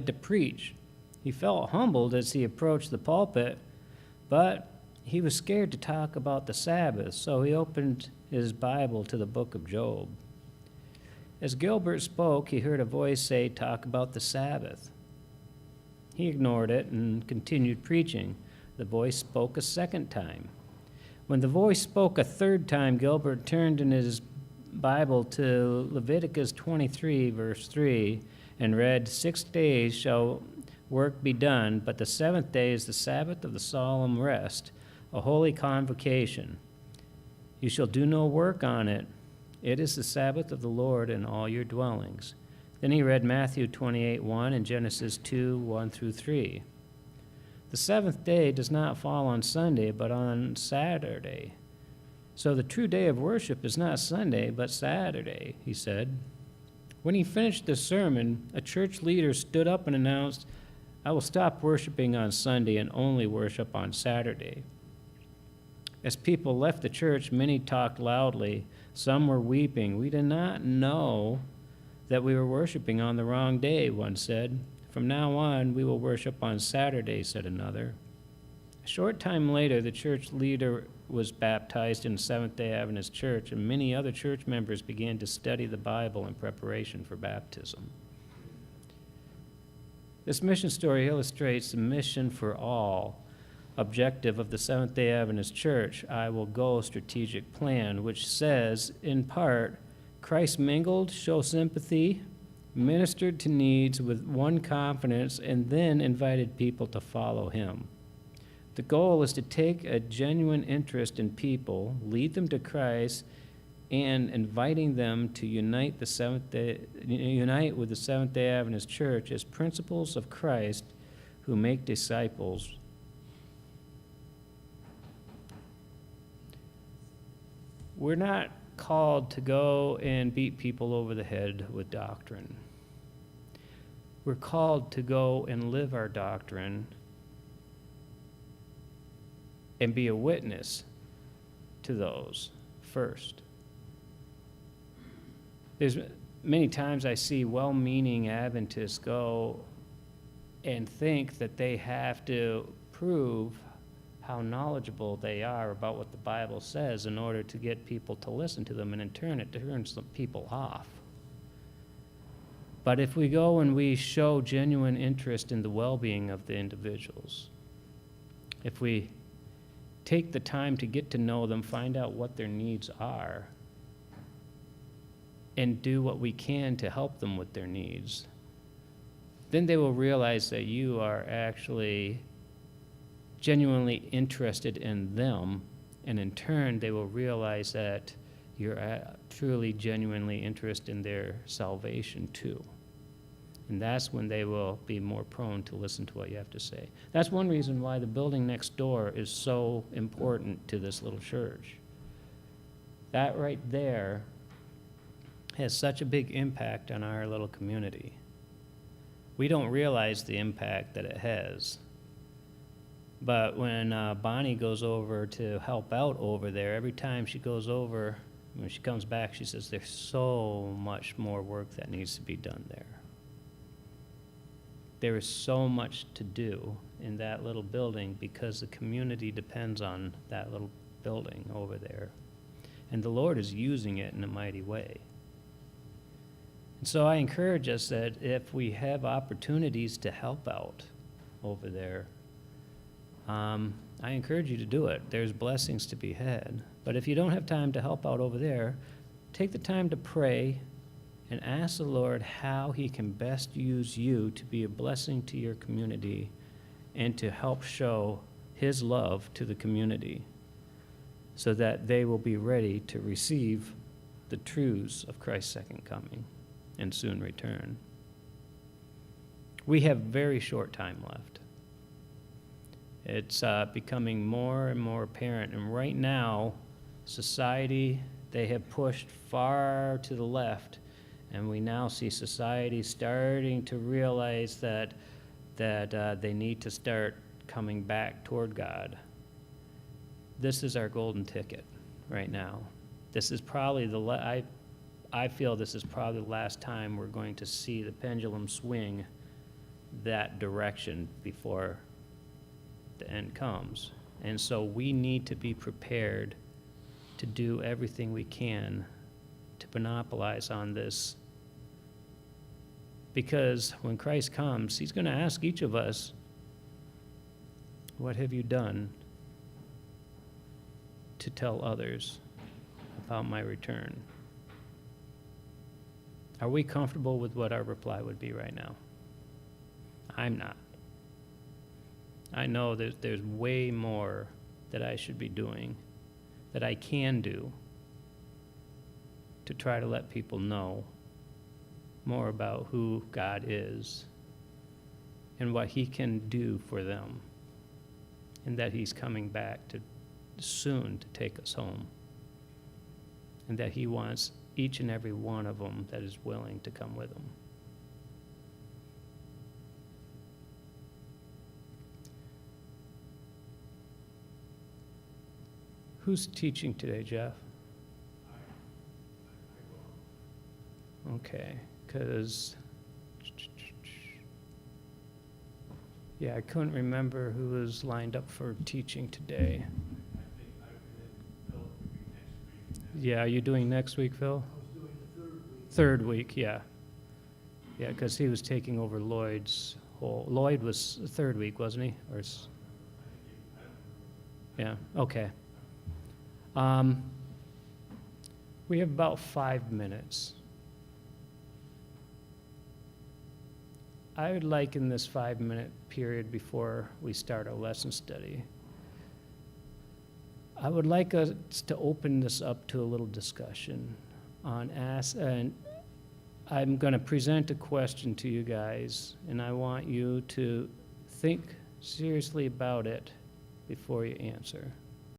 to preach. He felt humbled as he approached the pulpit, but he was scared to talk about the Sabbath, so he opened his Bible to the book of Job. As Gilbert spoke, he heard a voice say, "Talk about the Sabbath." He ignored it and continued preaching. The voice spoke a second time. When the voice spoke a third time, Gilbert turned in his Bible to Leviticus 23, verse 3, and read, 6 days shall work be done, but the seventh day is the Sabbath of the solemn rest, a holy convocation. You shall do no work on it. It is the Sabbath of the Lord in all your dwellings. Then he read Matthew 28:1 and Genesis 2:1 through 3. The seventh day does not fall on Sunday, but on Saturday. So the true day of worship is not Sunday, but Saturday, he said. When he finished the sermon, a church leader stood up and announced, "I will stop worshiping on Sunday and only worship on Saturday." As people left the church, many talked loudly. Some were weeping. "We did not know that we were worshiping on the wrong day," one said. "From now on, we will worship on Saturday," said another. A short time later, the church leader was baptized in Seventh-day Adventist Church, and many other church members began to study the Bible in preparation for baptism. This mission story illustrates the mission for all objective of the Seventh-day Adventist Church, I Will Go strategic plan, which says, in part, Christ mingled, showed sympathy, ministered to needs with one confidence, and then invited people to follow him. The goal is to take a genuine interest in people, lead them to Christ, and inviting them to unite with the Seventh-day Adventist Church as principles of Christ who make disciples. We're not called to go and beat people over the head with doctrine. We're called to go and live our doctrine and be a witness to those first. There's many times I see well-meaning Adventists go and think that they have to prove how knowledgeable they are about what the Bible says in order to get people to listen to them, and in turn it turns some people off. But if we go and we show genuine interest in the well-being of the individuals, if we take the time to get to know them, find out what their needs are, and do what we can to help them with their needs, then they will realize that you are actually genuinely interested in them, and in turn they will realize that you're truly genuinely interested in their salvation too. And that's when they will be more prone to listen to what you have to say. That's one reason why the building next door is so important to this little church. That right there has such a big impact on our little community. We don't realize the impact that it has. But when Bonnie goes over to help out over there, every time she goes over, when she comes back, she says, there's so much more work that needs to be done there. There is so much to do in that little building because the community depends on that little building over there. And the Lord is using it in a mighty way. And so I encourage us that if we have opportunities to help out over there, I encourage you to do it. There's blessings to be had. But if you don't have time to help out over there, take the time to pray and ask the Lord how he can best use you to be a blessing to your community and to help show his love to the community so that they will be ready to receive the truths of Christ's second coming and soon return. We have very short time left. It's becoming more and more apparent. And right now, society, they have pushed far to the left. And we now see society starting to realize that they need to start coming back toward God. This is our golden ticket right now. This is probably I feel this is probably the last time we're going to see the pendulum swing that direction before the end comes. And so we need to be prepared to do everything we can to monopolize on this. Because when Christ comes, he's going to ask each of us, what have you done to tell others about my return? Are we comfortable with what our reply would be right now? I'm not. I know there's way more that I should be doing, that I can do to try to let people know more about who God is and what he can do for them, and that he's coming back soon to take us home, and that he wants each and every one of them that is willing to come with him. Who's teaching today, Jeff? Okay, because, yeah, I couldn't remember who was lined up for teaching today. Yeah, are you doing next week, Phil? I was doing the third week. Third week, yeah. Yeah, because he was taking over Lloyd's whole, Lloyd was the third week, wasn't he? Yeah, okay. We have about 5 minutes. I would like in this 5-minute period before we start our lesson study, I would like us to open this up to a little discussion on and I'm going to present a question to you guys, and I want you to think seriously about it before you answer.